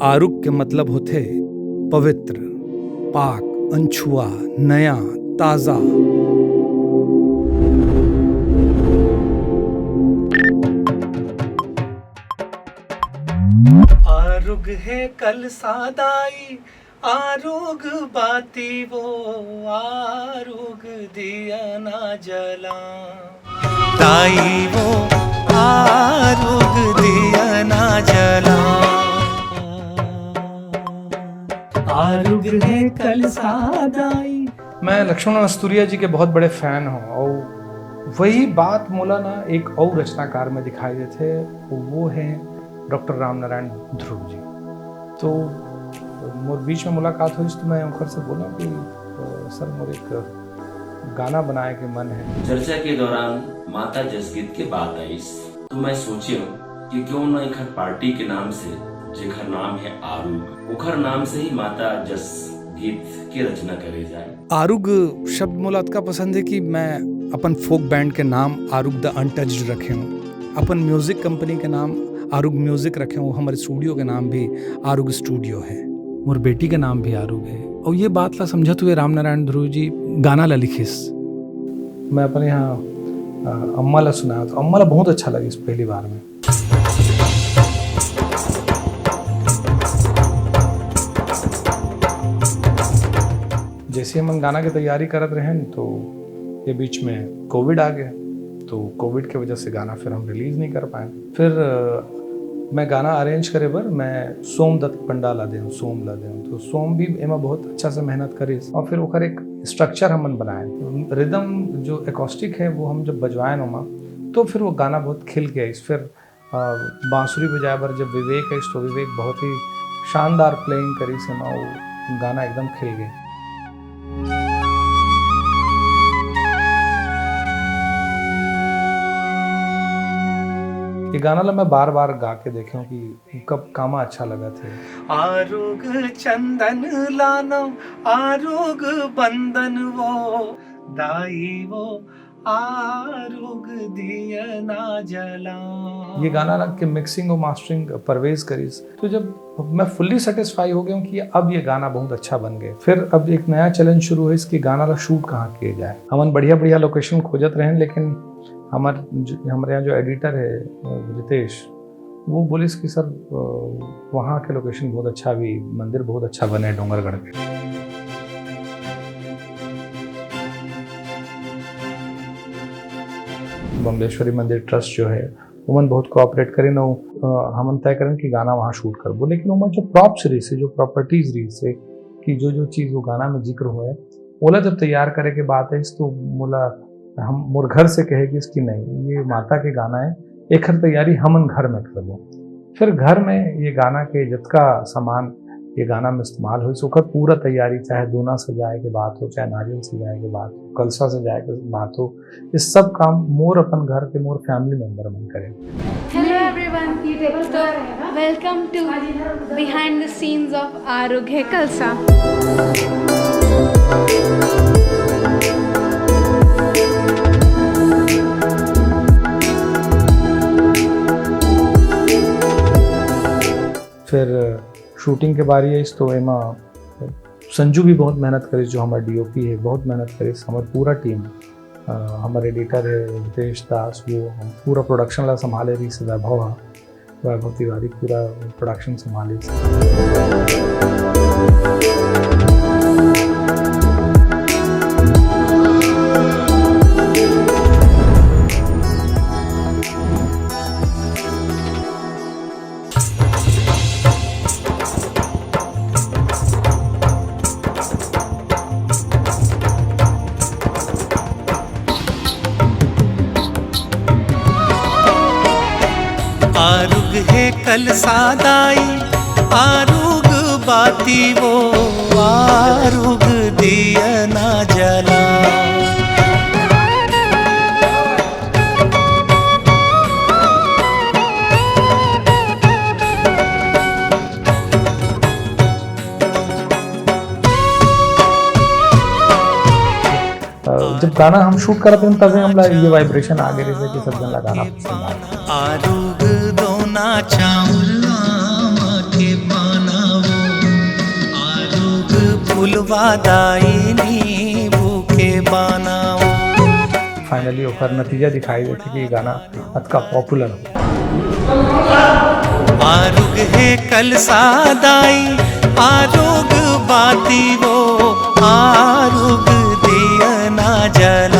आरुग के मतलब होते पवित्र, पाक, अनछुआ, नया, ताजा। आरुग है कल सादाई, आरुग बाती वो, आरुग दिया ना जला, ताई वो आरुग दिया ना जला। आरुग है कल सादाई। मैं लक्ष्मण मस्तूरिया जी के बहुत बड़े फैन हूँ और वही बात मोला ना एक और रचनाकार में दिखाई देते, वो है डॉक्टर राम नारायण ध्रुव जी। तो मोर बीच में मुलाकात हुई तो मैं उनकर से बोला कि सर मोर एक गाना बनाए के मन है। चर्चा के दौरान माता जसगीत के बात आई तो मैं सोचियो कि क्यों न एक पार्टी के नाम से जेखर नाम है आरुग, उखर नाम से ही माता जस गीत की रचना करे जाए। आरुग शब्द मोला इतना पसंद है कि मैं अपन फोक बैंड के नाम आरुग द अनटच्ड रखे हूँ, अपन म्यूजिक कंपनी के नाम आरुग म्यूजिक रखे हूँ, हमारे स्टूडियो के नाम भी आरुग स्टूडियो है, मोर बेटी के नाम भी आरुग है। और ये बात ला समझत हुए राम नारायण ध्रुव जी गाना ला लिखिस। मैं अपने यहाँ अम्मा ला सुनाया तो अम्मा ला बहुत अच्छा लगी इस पहली बार में। जैसे हम गाना की तैयारी करत रहे तो ये बीच में कोविड आ गया, तो कोविड के वजह से गाना फिर हम रिलीज़ नहीं कर पाए। फिर मैं गाना अरेंज करे बर मैं सोम दत्त पंडा ला दें, सोम ला दें, तो सोम भी एमा बहुत अच्छा से मेहनत करी और फिर ओकर एक स्ट्रक्चर हमन बनाए। रिदम जो एकॉस्टिक है वो हम जब बजवाए नमा तो फिर वो गाना बहुत खिल गया। फिर बांसुरी बजाए बर जब विवेक है तो विवेक बहुत ही शानदार प्लेइंग करी से वो गाना एकदम खिल गया। ये गाना ला मैं बार बार गा के देखूं कि कब कामा अच्छा लगा थे। आरुग चंदन लानो, आरुग बंदन वो, दाई वो आरुग दिया ना जला। ये गाना ला के मिक्सिंग और मास्टरिंग परवेज करीस, तो जब मैं फुल्ली सेटिस्फाई हो गया हूँ कि अब ये गाना बहुत अच्छा बन गया। फिर अब एक नया चैलेंज शुरू है इसकी गाना ला शूट कहाँ किया जाए। हम बढ़िया बढ़िया लोकेशन खोजत रहे, लेकिन हमारे यहाँ जो एडिटर है रितेश, वो बोले कि सर वहाँ के लोकेशन बहुत अच्छा, भी मंदिर बहुत अच्छा बने डोंगरगढ़ के। बम्बलेश्वरी मंदिर ट्रस्ट जो है उमन बहुत कोऑपरेट करें ना, हम तय करें कि गाना वहाँ शूट कर वो। लेकिन उमन जो प्रॉप्स रही से, जो प्रॉपर्टीज रही से कि जो चीज़ वो गाना में जिक्र हुआ है, बोला जब तैयार करे के बात है तो मोला हम मोर घर से कहेगी इसकी नहीं, ये माता के गाना है, एक हर तैयारी हमन घर में कर लो। फिर घर में ये गाना के जितना सामान ये गाना में इस्तेमाल हो उसका पूरा तैयारी, चाहे दूना सजाए के बात हो, चाहे नारियल सजाए के बात हो, कलसा सजाए के बात हो, इस सब काम मोर अपन घर के मोर फैमिली मेंबर मन करें। Hello everyone, welcome to behind the scenes of आरुग है कलसा। फिर शूटिंग के बारी है तो एमा संजू भी बहुत मेहनत करी, जो हमारा डीओपी है बहुत मेहनत करी, हमारा पूरा टीम, हमारे एडिटर है रितेश दास, वो हम पूरा प्रोडक्शन ला संभाले रही से वैभव तिवारी पूरा प्रोडक्शन संभाले। आरुग है कल सादाई, आरुग बाती वो, आरुग दिया ना जला। जब गाना हम शूट करते हैं तभी हमला ये वाइब्रेशन आगे रहे कि सब जन गाना पसंद आया। आरुग दोना चाउर के बनावो, आरुग फुलवा दाई भूखे बनावो। फाइनली ओकर नतीजा दिखाई देते कि ये गाना अतका पॉपुलर हो। आरुग है कल सादाई, आरुग बाती वो, आरुग दिया ना जल